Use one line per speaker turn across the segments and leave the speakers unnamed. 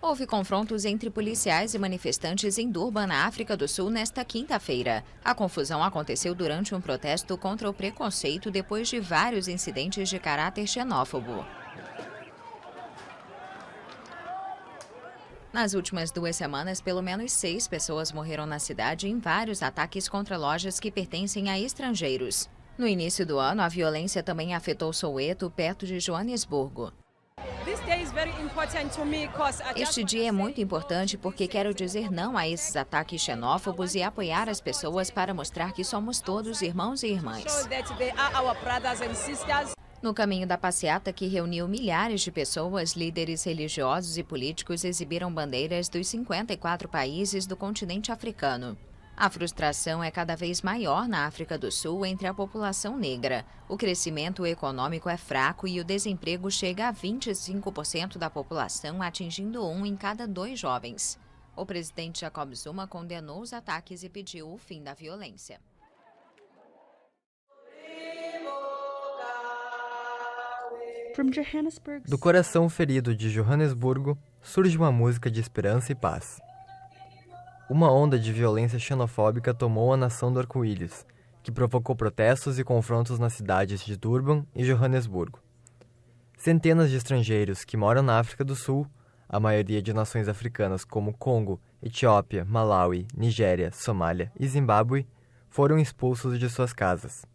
Houve confrontos entre policiais e manifestantes em Durban, na África do Sul, nesta quinta-feira. A confusão aconteceu durante um protesto contra o preconceito depois de vários incidentes de caráter xenófobo. Nas últimas 2 semanas, pelo menos 6 pessoas morreram na cidade em vários ataques contra lojas que pertencem a estrangeiros. No início do ano, a violência também afetou Soweto, perto de Joanesburgo. Este dia é muito importante porque quero dizer não a esses ataques xenófobos e apoiar as pessoas para mostrar que somos todos irmãos e irmãs. No caminho da passeata, que reuniu milhares de pessoas, líderes religiosos e políticos exibiram bandeiras dos 54 países do continente africano. A frustração é cada vez maior na África do Sul entre a população negra. O crescimento econômico é fraco e o desemprego chega a 25% da população, atingindo 1 em cada 2 jovens. O presidente Jacob Zuma condenou os ataques e pediu o fim da violência.
Do coração ferido de Joanesburgo surge uma música de esperança e paz. Uma onda de violência xenofóbica tomou a nação do arco-íris, que provocou protestos e confrontos nas cidades de Durban e Joanesburgo. Centenas de estrangeiros que moram na África do Sul, a maioria de nações africanas como Congo, Etiópia, Malawi, Nigéria, Somália e Zimbábue, foram expulsos de suas casas.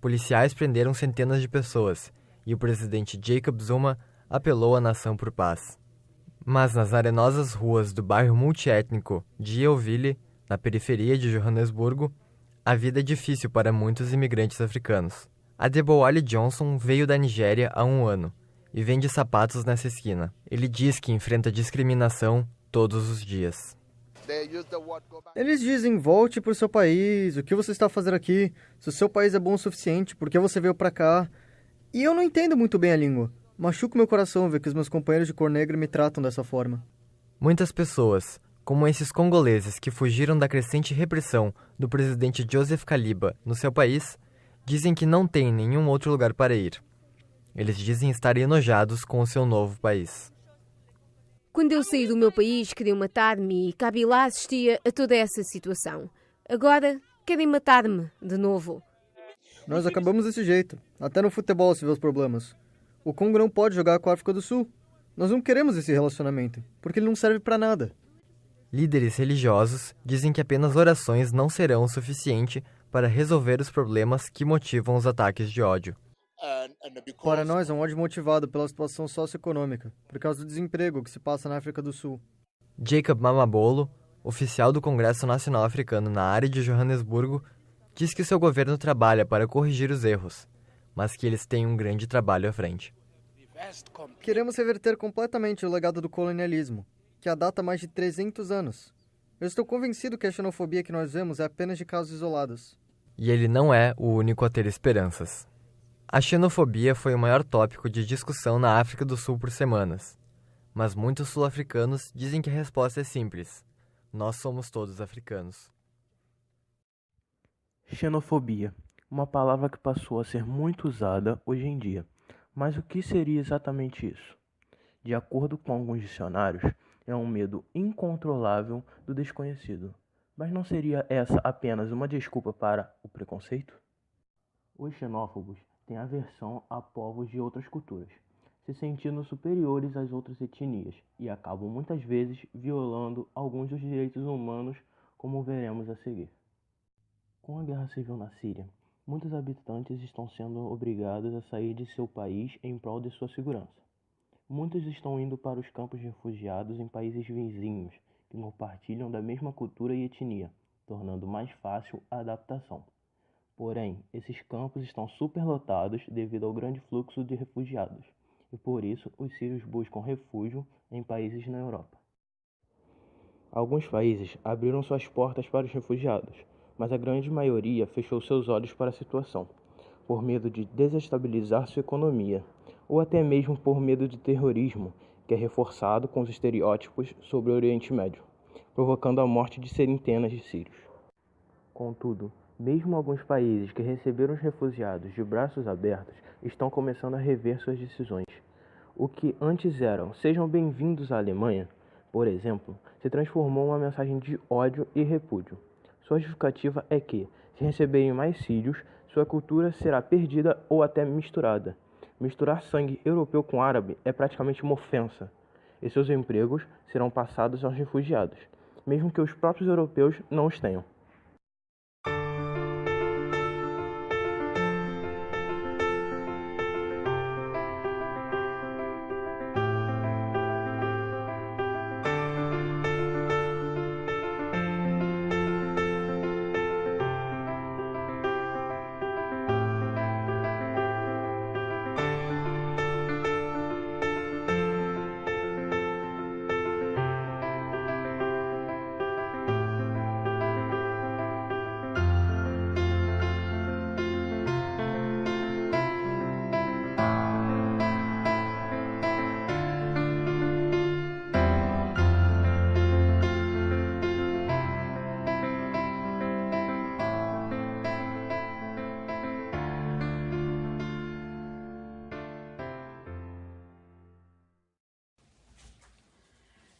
Policiais prenderam centenas de pessoas e o presidente Jacob Zuma apelou à nação por paz. Mas nas arenosas ruas do bairro multiétnico de Yeoville, na periferia de Joanesburgo, a vida é difícil para muitos imigrantes africanos. Adebowale Johnson veio da Nigéria há 1 ano e vende sapatos nessa esquina. Ele diz que enfrenta discriminação todos os dias.
Eles dizem, volte para o seu país, o que você está fazendo aqui? Se o seu país é bom o suficiente, por que você veio para cá? E eu não entendo muito bem a língua. Machuca meu coração ver que os meus companheiros de cor negra me tratam dessa forma.
Muitas pessoas, como esses congoleses que fugiram da crescente repressão do presidente Joseph Kaliba no seu país, dizem que não têm nenhum outro lugar para ir. Eles dizem estar enojados com o seu novo país.
Quando eu saí do meu país, queriam matar-me e Kabila assistia a toda essa situação. Agora, querem matar-me de novo.
Nós acabamos desse jeito. Até no futebol se vê os problemas. O Congo não pode jogar com a África do Sul. Nós não queremos esse relacionamento, porque ele não serve para nada.
Líderes religiosos dizem que apenas orações não serão o suficiente para resolver os problemas que motivam os ataques de ódio.
Para nós é um ódio motivado pela situação socioeconômica, por causa do desemprego que se passa na África do Sul.
Jacob Mamabolo, oficial do Congresso Nacional Africano na área de Joanesburgo, diz que seu governo trabalha para corrigir os erros, mas que eles têm um grande trabalho à frente.
Queremos reverter completamente o legado do colonialismo, que data mais de 300 anos. Eu estou convencido que a xenofobia que nós vemos é apenas de casos isolados.
E ele não é o único a ter esperanças. A xenofobia foi o maior tópico de discussão na África do Sul por semanas, mas muitos sul-africanos dizem que a resposta é simples: nós somos todos africanos.
Xenofobia, uma palavra que passou a ser muito usada hoje em dia. Mas o que seria exatamente isso? De acordo com alguns dicionários, é um medo incontrolável do desconhecido. Mas não seria essa apenas uma desculpa para o preconceito? Os xenófobos têm aversão a povos de outras culturas, se sentindo superiores às outras etnias e acabam muitas vezes violando alguns dos direitos humanos, como veremos a seguir. Com a guerra civil na Síria, muitos habitantes estão sendo obrigados a sair de seu país em prol de sua segurança. Muitos estão indo para os campos de refugiados em países vizinhos, que não partilham da mesma cultura e etnia, tornando mais fácil a adaptação. Porém, esses campos estão superlotados devido ao grande fluxo de refugiados, e por isso os sírios buscam refúgio em países na Europa. Alguns países abriram suas portas para os refugiados, mas a grande maioria fechou seus olhos para a situação, por medo de desestabilizar sua economia, ou até mesmo por medo de terrorismo, que é reforçado com os estereótipos sobre o Oriente Médio, provocando a morte de centenas de sírios. Contudo, mesmo alguns países que receberam os refugiados de braços abertos estão começando a rever suas decisões. O que antes eram "sejam bem-vindos à Alemanha", por exemplo, se transformou em uma mensagem de ódio e repúdio. Sua justificativa é que, se receberem mais sírios, sua cultura será perdida ou até misturada. Misturar sangue europeu com árabe é praticamente uma ofensa, e seus empregos serão passados aos refugiados, mesmo que os próprios europeus não os tenham.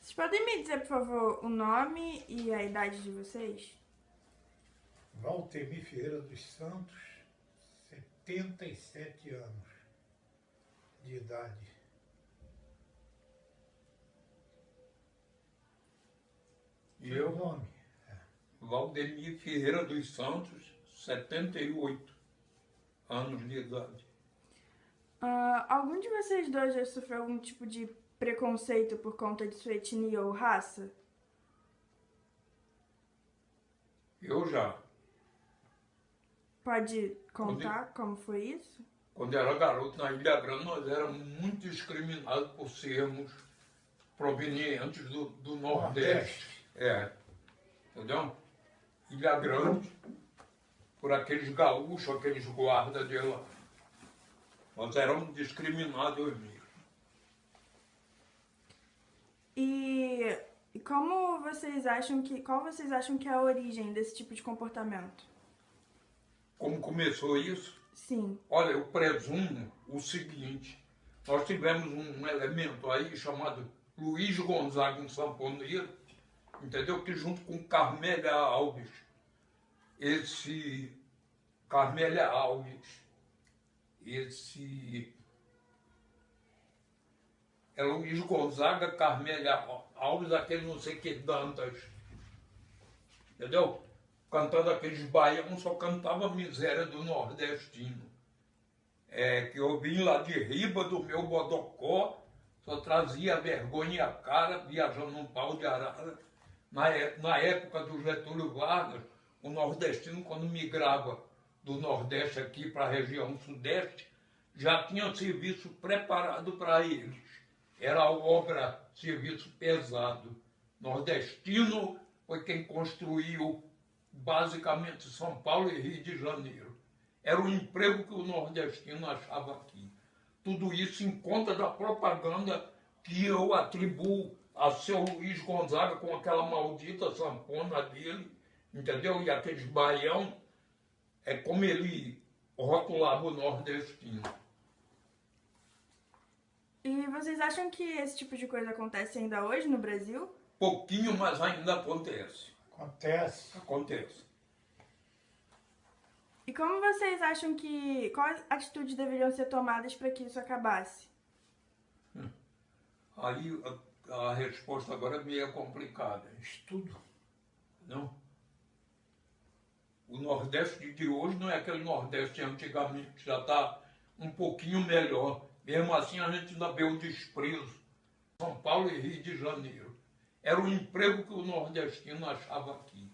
Vocês podem me dizer, por favor, o nome e a idade de vocês?
Valtemir Ferreira dos Santos, 77 anos de idade.
E eu,
nome?
Valdemir Ferreira dos Santos, 78 anos de idade.
Algum de vocês dois já sofreu algum tipo de preconceito por conta de sua etnia ou raça?
Eu já.
Pode contar como foi isso?
Quando era garoto na Ilha Grande, nós éramos muito discriminados por sermos provenientes do Nordeste. Entendeu? Ilha Grande, por aqueles gaúchos, aqueles guardas de lá. Nós éramos discriminados mesmo.
E qual vocês acham que é a origem desse tipo de comportamento?
Como começou isso?
Sim.
Olha, eu presumo o seguinte: nós tivemos um elemento aí chamado Luiz Gonzaga, um sanfoneiro, entendeu? Que junto com Carmélia Alves, é Luiz Gonzaga, Carmélia Alves, aquele não sei que Dantas, entendeu? Cantando aqueles baianos, só cantava a miséria do nordestino. Que eu vim lá de riba do meu bodocó, só trazia vergonha e a cara, viajando num pau de arara. Na época do Getúlio Vargas, o nordestino, quando migrava do Nordeste aqui para a região Sudeste, já tinha serviço preparado para eles. Era a obra, serviço pesado. Nordestino foi quem construiu basicamente São Paulo e Rio de Janeiro. Era o emprego que o nordestino achava aqui. Tudo isso em conta da propaganda que eu atribuo a seu Luiz Gonzaga com aquela maldita sanfona dele, entendeu? E aqueles baião, é como ele rotulava o nordestino.
E vocês acham que esse tipo de coisa acontece ainda hoje no Brasil?
Pouquinho, mas ainda acontece.
Acontece.
E como vocês acham quais atitudes deveriam ser tomadas para que isso acabasse?
Aí a resposta agora é meio complicada.
Estudo.
Não? O Nordeste de hoje não é aquele Nordeste de antigamente, já está um pouquinho melhor. Mesmo assim a gente ainda vê o desprezo. São Paulo e Rio de Janeiro. Era o emprego que o nordestino achava aqui.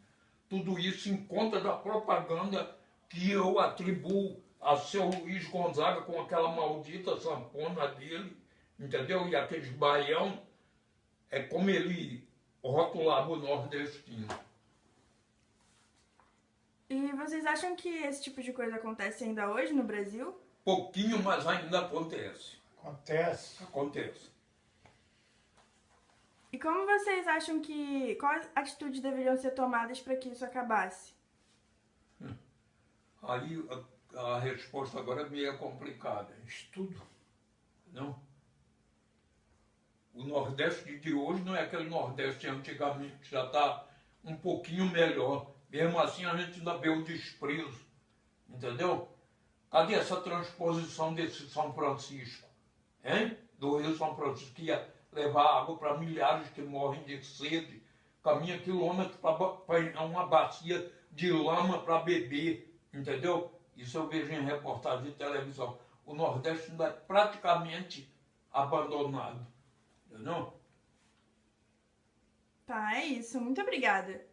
Tudo isso em conta da propaganda que eu atribuo a seu Luiz Gonzaga com aquela maldita sanfona dele, entendeu? E aqueles baião, é como ele rotulava o nordestino.
E vocês acham que esse tipo de coisa acontece ainda hoje no Brasil?
Pouquinho, mas ainda acontece. Acontece.
E como vocês acham quais atitudes deveriam ser tomadas para que isso acabasse?
Aí a resposta agora é meio complicada.
Estudo.
Não? O Nordeste de hoje não é aquele Nordeste antigamente, que já está um pouquinho melhor. Mesmo assim, a gente ainda vê o desprezo, entendeu? Cadê essa transposição desse São Francisco, hein? Do Rio São Francisco, que ia levar água para milhares que morrem de sede, caminha quilômetros para uma bacia de lama para beber, entendeu? Isso eu vejo em reportagem de televisão. O Nordeste ainda é praticamente abandonado, entendeu?
Tá, é isso. Muito obrigada.